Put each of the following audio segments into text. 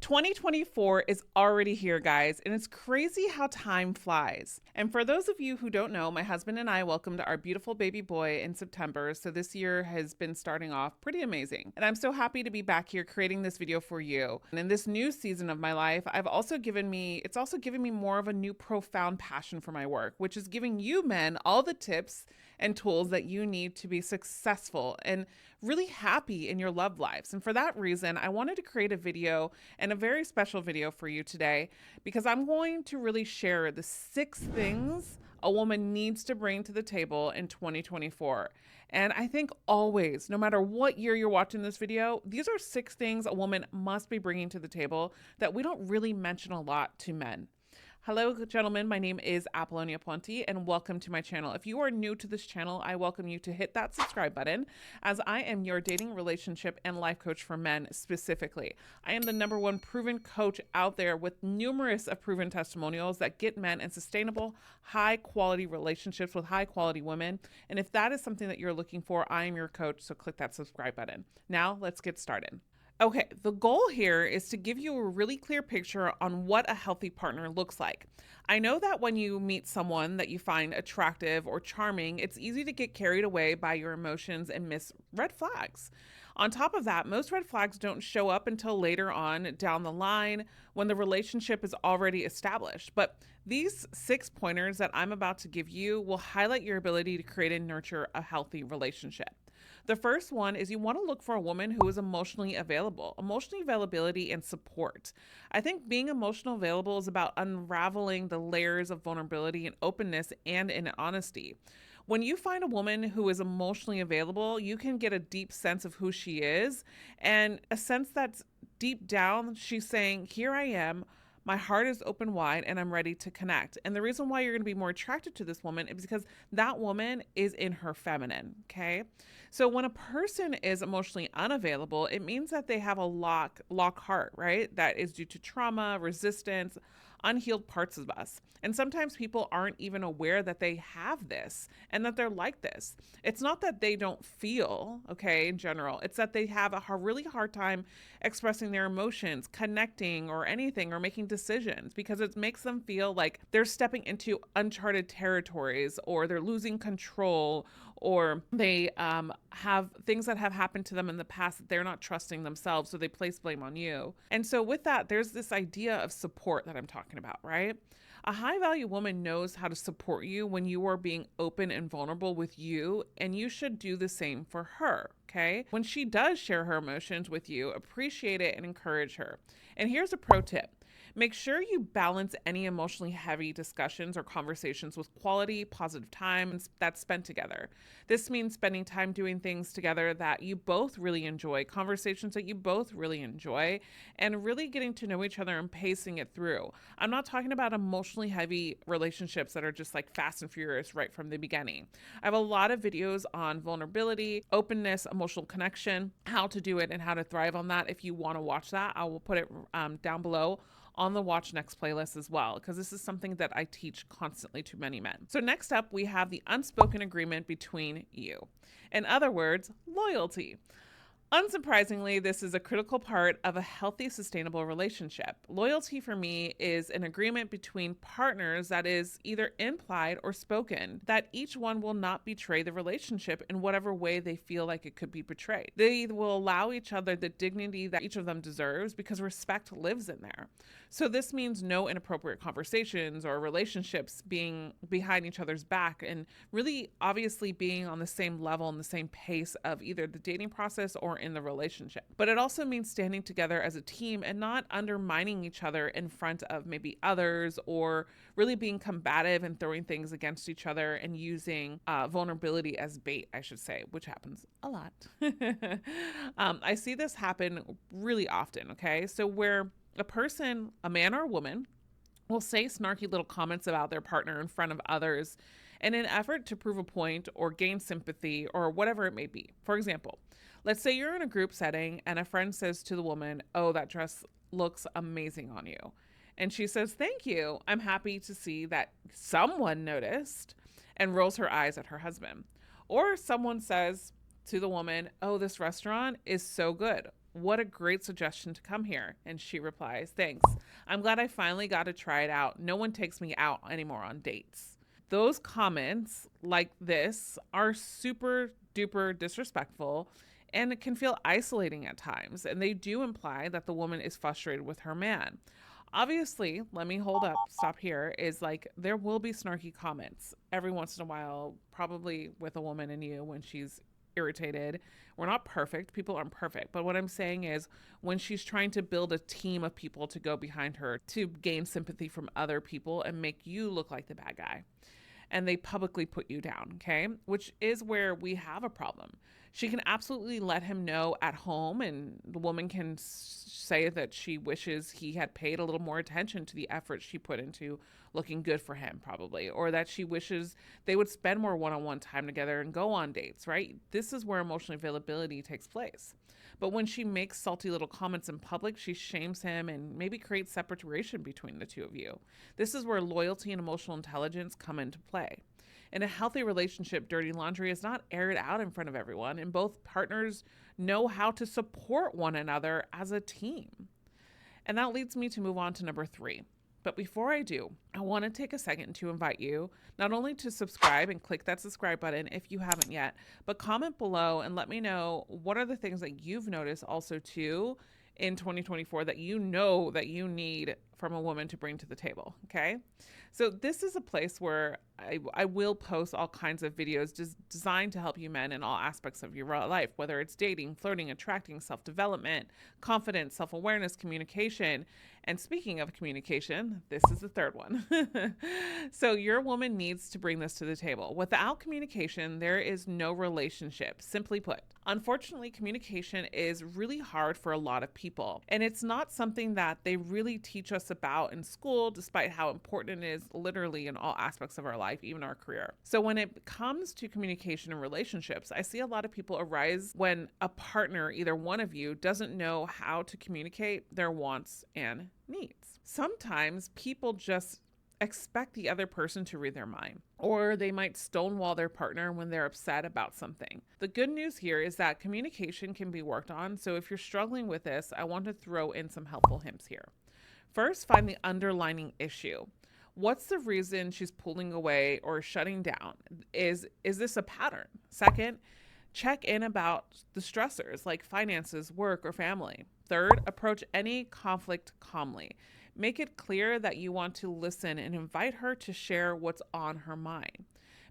2024 is already here, guys, and it's crazy how time flies. And for those of you who don't know, my husband and I welcomed our beautiful baby boy in September, so this year has been starting off pretty amazing. And I'm so happy to be back here creating this video for you. And in this new season of my life, it's also given me more of a new profound passion for my work, which is giving you men all the tips and tools that you need to be successful and really happy in your love lives. And for that reason, I wanted to create a video, and a very special video for you today, because I'm going to really share the 6 things a woman needs to bring to the table in 2024. And I think always, no matter what year you're watching this video, these are 6 things a woman must be bringing to the table that we don't really mention a lot to men. Hello, gentlemen. My name is Apollonia Ponti, and welcome to my channel. If you are new to this channel, I welcome you to hit that subscribe button, as I am your dating, relationship, and life coach for men specifically. I am the #1 proven coach out there with numerous proven testimonials that get men in sustainable, high-quality relationships with high-quality women. And if that is something that you're looking for, I am your coach, so click that subscribe button. Now, let's get started. Okay, the goal here is to give you a really clear picture on what a healthy partner looks like. I know that when you meet someone that you find attractive or charming, it's easy to get carried away by your emotions and miss red flags. On top of that, most red flags don't show up until later on down the line when the relationship is already established. But these 6 pointers that I'm about to give you will highlight your ability to create and nurture a healthy relationship. The first one is you want to look for a woman who is emotionally available. Emotional availability and support. I think being emotional available is about unraveling the layers of vulnerability and openness and in honesty. When you find a woman who is emotionally available, you can get a deep sense of who she is, and a sense that's deep down, she's saying, here I am. My heart is open wide and I'm ready to connect. And the reason why you're going to be more attracted to this woman is because that woman is in her feminine. Okay. So when a person is emotionally unavailable, it means that they have a lock heart, right? That is due to trauma, resistance, unhealed parts of us. And sometimes people aren't even aware that they have this and that they're like this. It's not that they don't feel, okay, in general. It's that they have a really hard time expressing their emotions, connecting, or anything, or making decisions, because it makes them feel like they're stepping into uncharted territories, or they're losing control, or they have things that have happened to them in the past that they're not trusting themselves, so they place blame on you. And so with that, there's this idea of support that I'm talking about, right? A high value woman knows how to support you when you are being open and vulnerable with you, and you should do the same for her, okay? When she does share her emotions with you, appreciate it and encourage her. And here's a pro tip. Make sure you balance any emotionally heavy discussions or conversations with quality, positive time that's spent together. This means spending time doing things together that you both really enjoy, conversations that you both really enjoy, and really getting to know each other and pacing it through. I'm not talking about emotionally heavy relationships that are just like fast and furious right from the beginning. I have a lot of videos on vulnerability, openness, emotional connection, how to do it, and how to thrive on that. If you want to watch that, I will put it down below on the Watch Next playlist as well, because this is something that I teach constantly to many men. So next up, we have the unspoken agreement between you. In other words, loyalty. Unsurprisingly, this is a critical part of a healthy, sustainable relationship. Loyalty for me is an agreement between partners that is either implied or spoken, that each one will not betray the relationship in whatever way they feel like it could be betrayed. They will allow each other the dignity that each of them deserves, because respect lives in there. So this means no inappropriate conversations or relationships being behind each other's back, and really obviously being on the same level and the same pace of either the dating process or in the relationship. But it also means standing together as a team and not undermining each other in front of maybe others, or really being combative and throwing things against each other and using vulnerability as bait, I should say, which happens a lot. I see this happen really often, okay? So where a person, a man or a woman, will say snarky little comments about their partner in front of others in an effort to prove a point or gain sympathy or whatever it may be. For example, let's say you're in a group setting and a friend says to the woman, "Oh, that dress looks amazing on you." And she says, "Thank you. I'm happy to see that someone noticed," and rolls her eyes at her husband. Or someone says to the woman, "Oh, this restaurant is so good," What a great suggestion to come here. And she replies, thanks. I'm glad I finally got to try it out. No one takes me out anymore on dates. Those comments like this are super duper disrespectful and it can feel isolating at times. And they do imply that the woman is frustrated with her man. Obviously, let me stop here, is like there will be snarky comments every once in a while, probably with a woman and you when she's irritated. We're not perfect. People aren't perfect. But what I'm saying is when she's trying to build a team of people to go behind her to gain sympathy from other people and make you look like the bad guy. And they publicly put you down, okay? Which is where we have a problem. She can absolutely let him know at home, and the woman can say that she wishes he had paid a little more attention to the effort she put into looking good for him, probably, or that she wishes they would spend more one-on-one time together and go on dates, right? This is where emotional availability takes place. But when she makes salty little comments in public, she shames him and maybe creates separation between the two of you. This is where loyalty and emotional intelligence come into play. In a healthy relationship, dirty laundry is not aired out in front of everyone, and both partners know how to support one another as a team. And that leads me to move on to number 3. But before I do, I want to take a second to invite you not only to subscribe and click that subscribe button if you haven't yet, but comment below and let me know what are the things that you've noticed also too in 2024 that you know that you need from a woman to bring to the table, okay? So this is a place where I will post all kinds of videos just designed to help you men in all aspects of your life, whether it's dating, flirting, attracting, self-development, confidence, self-awareness, communication. And speaking of communication, this is the third one. So your woman needs to bring this to the table. Without communication, there is no relationship, simply put. Unfortunately, communication is really hard for a lot of people, and it's not something that they really teach us about in school, despite how important it is literally in all aspects of our life, even our career. So when it comes to communication and relationships, I see a lot of people arise when a partner, either one of you, doesn't know how to communicate their wants and needs. Sometimes people just expect the other person to read their mind, or they might stonewall their partner when they're upset about something. The good news here is that communication can be worked on. So if you're struggling with this, I want to throw in some helpful hints here. First, find the underlying issue. What's the reason she's pulling away or shutting down? Is this a pattern? Second, check in about the stressors like finances, work, or family. Third, approach any conflict calmly. Make it clear that you want to listen and invite her to share what's on her mind.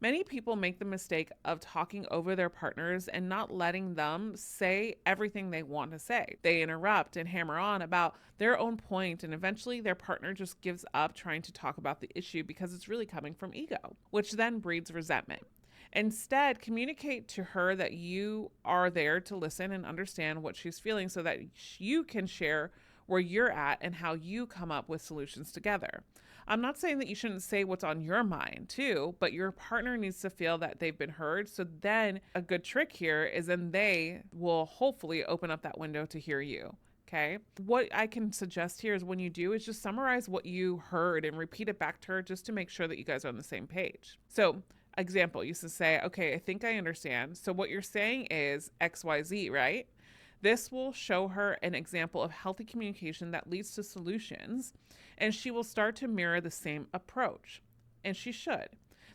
Many people make the mistake of talking over their partners and not letting them say everything they want to say. They interrupt and hammer on about their own point, and eventually their partner just gives up trying to talk about the issue because it's really coming from ego, which then breeds resentment. Instead, communicate to her that you are there to listen and understand what she's feeling so that you can share where you're at and how you come up with solutions together. I'm not saying that you shouldn't say what's on your mind too, but your partner needs to feel that they've been heard. So then a good trick here is then they will hopefully open up that window to hear you. Okay. What I can suggest here is when you do is just summarize what you heard and repeat it back to her just to make sure that you guys are on the same page. So example, you used to say, okay, I think I understand. So what you're saying is XYZ, right? This will show her an example of healthy communication that leads to solutions, and she will start to mirror the same approach, and she should.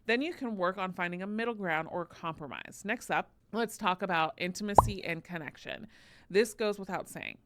Then you can work on finding a middle ground or compromise. Next up, let's talk about intimacy and connection. This goes without saying.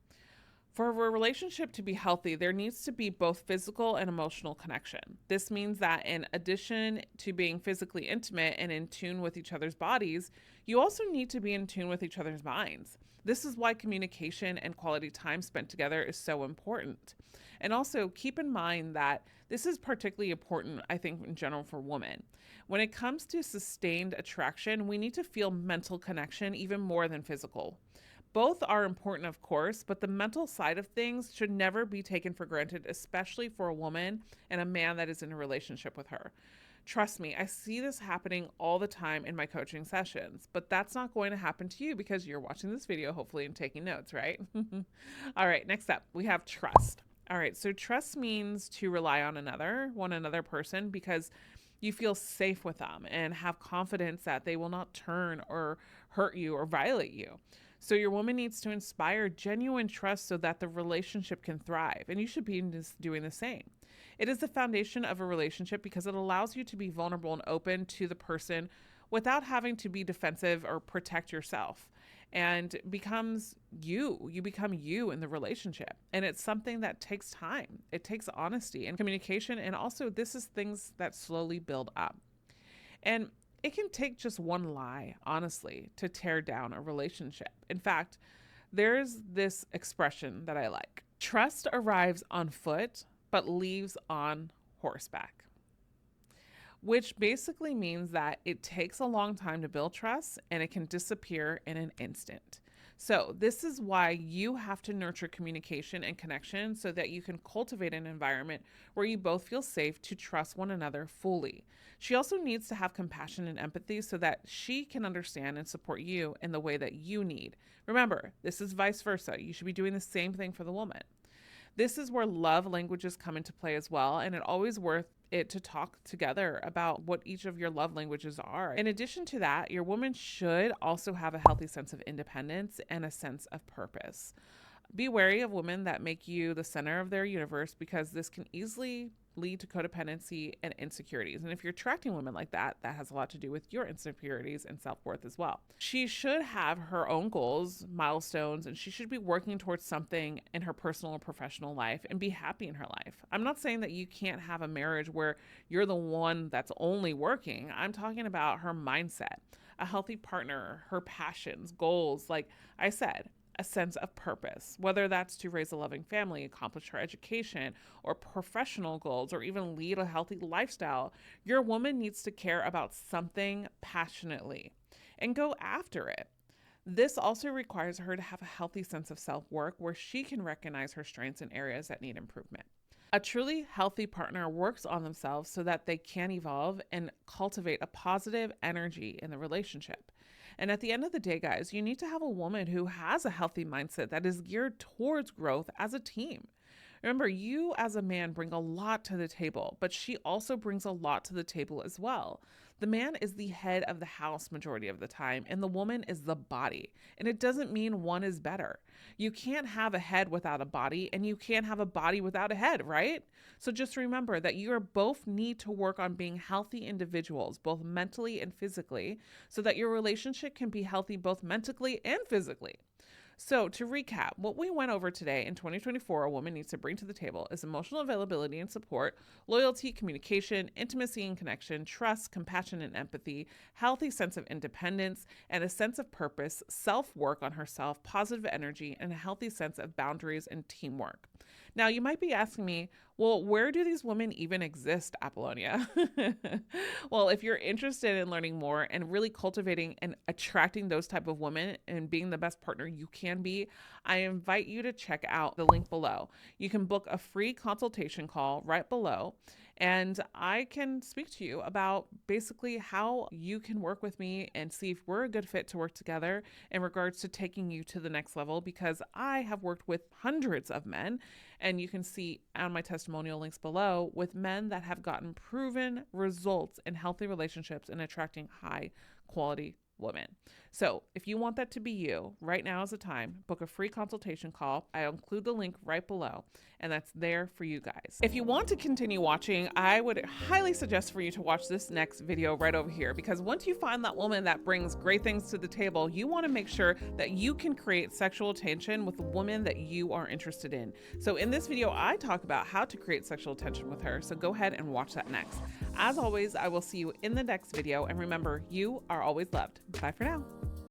For a relationship to be healthy, there needs to be both physical and emotional connection. This means that in addition to being physically intimate and in tune with each other's bodies, you also need to be in tune with each other's minds. This is why communication and quality time spent together is so important. And also keep in mind that this is particularly important, I think, in general for women. When it comes to sustained attraction, we need to feel mental connection even more than physical. Both are important, of course, but the mental side of things should never be taken for granted, especially for a woman and a man that is in a relationship with her. Trust me, I see this happening all the time in my coaching sessions, but that's not going to happen to you because you're watching this video, hopefully, and taking notes, right? All right, next up, we have trust. All right, so trust means to rely on one another person, because you feel safe with them and have confidence that they will not turn or hurt you or violate you. So your woman needs to inspire genuine trust so that the relationship can thrive, and you should be doing the same. It is the foundation of a relationship because it allows you to be vulnerable and open to the person without having to be defensive or protect yourself, and becomes you become you in the relationship. And it's something that takes time. It takes honesty and communication, and also this is things that slowly build up. And it can take just one lie, honestly, to tear down a relationship. In fact, there's this expression that I like: trust arrives on foot but leaves on horseback, which basically means that it takes a long time to build trust and it can disappear in an instant. So this is why you have to nurture communication and connection so that you can cultivate an environment where you both feel safe to trust one another fully. She also needs to have compassion and empathy so that she can understand and support you in the way that you need. Remember, this is vice versa. You should be doing the same thing for the woman. This is where love languages come into play as well, and it's always worth it to talk together about what each of your love languages are. In addition to that, your woman should also have a healthy sense of independence and a sense of purpose. Be wary of women that make you the center of their universe, because this can easily lead to codependency and insecurities. And if you're attracting women like that, that has a lot to do with your insecurities and self-worth as well. She should have her own goals, milestones, and she should be working towards something in her personal and professional life and be happy in her life. I'm not saying that you can't have a marriage where you're the one that's only working. I'm talking about her mindset, a healthy partner, her passions, goals, like I said, a sense of purpose, whether that's to raise a loving family, accomplish her education or professional goals, or even lead a healthy lifestyle. Your woman needs to care about something passionately and go after it. This also requires her to have a healthy sense of self-worth where she can recognize her strengths and areas that need improvement. A truly healthy partner works on themselves so that they can evolve and cultivate a positive energy in the relationship. And at the end of the day, guys, you need to have a woman who has a healthy mindset that is geared towards growth as a team. Remember, you as a man bring a lot to the table, but she also brings a lot to the table as well. The man is the head of the house majority of the time, and the woman is the body. And it doesn't mean one is better. You can't have a head without a body, and you can't have a body without a head, right? So just remember that you are both need to work on being healthy individuals, both mentally and physically, so that your relationship can be healthy both mentally and physically. So to recap, what we went over today in 2024, a woman needs to bring to the table is emotional availability and support, loyalty, communication, intimacy and connection, trust, compassion and empathy, healthy sense of independence and a sense of purpose, self-work on herself, positive energy, and a healthy sense of boundaries and teamwork. Now, you might be asking me, well, where do these women even exist, Apollonia? Well, if you're interested in learning more and really cultivating and attracting those type of women and being the best partner you can be, I invite you to check out the link below. You can book a free consultation call right below, and I can speak to you about basically how you can work with me and see if we're a good fit to work together in regards to taking you to the next level, because I have worked with hundreds of men, and you can see on my testimonial links below with men that have gotten proven results in healthy relationships and attracting high quality women. So if you want that to be you, right now is the time. Book a free consultation call. I'll include the link right below, and that's there for you guys. If you want to continue watching, I would highly suggest for you to watch this next video right over here, because once you find that woman that brings great things to the table, you want to make sure that you can create sexual tension with the woman that you are interested in. So in this video, I talk about how to create sexual tension with her. So go ahead and watch that next. As always, I will see you in the next video, and remember, you are always loved. Bye for now.